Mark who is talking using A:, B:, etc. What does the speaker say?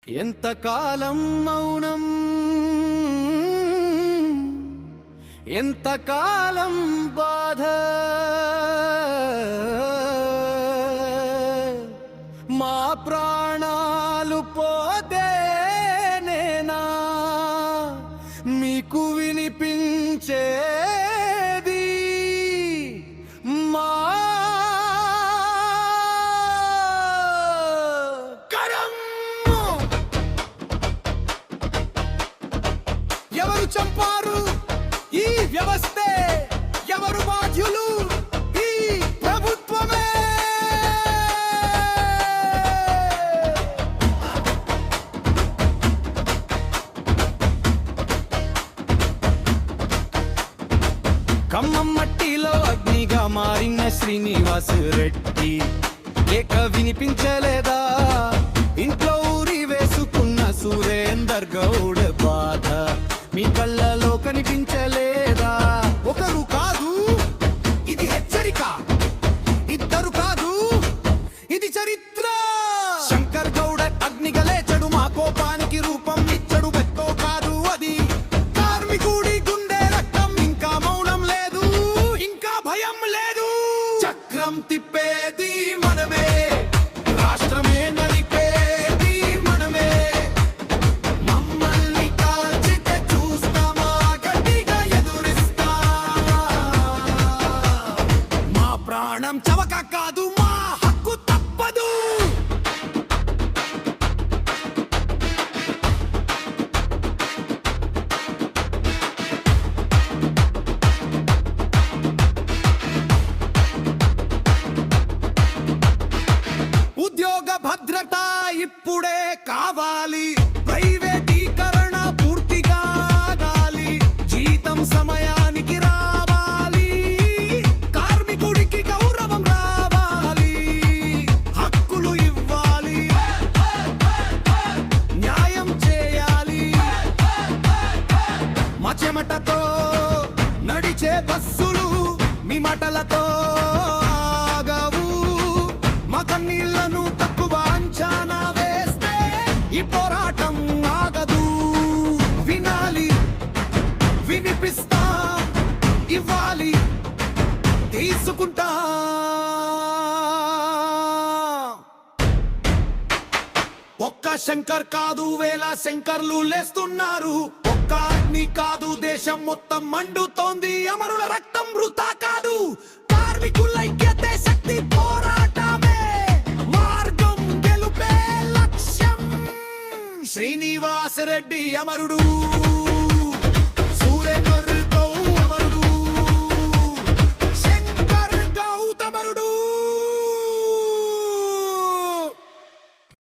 A: ఎంతకాలం మౌనం, ఎంతకాలం బాధ, మా ప్రాణాలు పోతేనేనా మీకు వినిపించేది? మా ఎవరు చంపారు ఈ వ్యవస్థే? ఎవరు బాధ్యులు? ఈ ప్రభుత్వమే. ఖమ్మం మట్టిలో అగ్నిగా మారిన శ్రీనివాస్ రెడ్డి లేక వినిపించలేదా? ఇంట్లో ఊరి వేసుకున్న సురేందర్ గౌడ్ బాధ మీ కళ్ళలో కనిపించలేదా? ఒకరు కాదు ఇది హెచ్చరిక, ఇద్దరు కాదు ఇది చరిత్ర. శంకర్ గౌడ అగ్నిగా లేచడు, మా కోపానికి రూపం ఇచ్చడు. బెత్తో కాదు అది కార్మికుడి గుండె రక్తం. ఇంకా మౌనం లేదు, ఇంకా భయం లేదు. చక్రం తిప్పేది మనమే, రాష్ట్రమే నడిపేది మనమే. మమ్మల్ని కాల్చితే చూస్తామా, గట్టిగా ఎదురిస్తా. మా ప్రాణం చవక కాదు, మా హక్కు తప్పదు. ఉద్యోగ భద్రత ఇప్పుడే కావాలి, ప్రైవేటీకరణ పూర్తిగా ఆగాలి. జీతం సమయానికి రావాలి, కార్మికుడికి గౌరవం రావాలి. హక్కులు ఇవ్వాలి, న్యాయం చేయాలి. మా చెమటతో నడిచే బస్సులు మీ మాటలతో ఆగవు. మా కన్నీళ్లను తక్కువ అంచనా వేస్తే ఈ పోరాటం ఆగదు. వినాలి, వినిపిస్తా, ఇవ్వాలి, తీసుకుంటా. ఒక్క శంకర్ కాదు, వేల శంకర్లు లేస్తున్నారు. ఒక్క అగ్ని కాదు, దేశం మొత్తం మండుతోంది. అమరుల రక్తం వృథా కాదు, కార్మికులైక్యతే శక్తి. పోరాటమే మార్గం, గెలుపే లక్ష్యం. శ్రీనివాస్ రెడ్డి అమరుడు.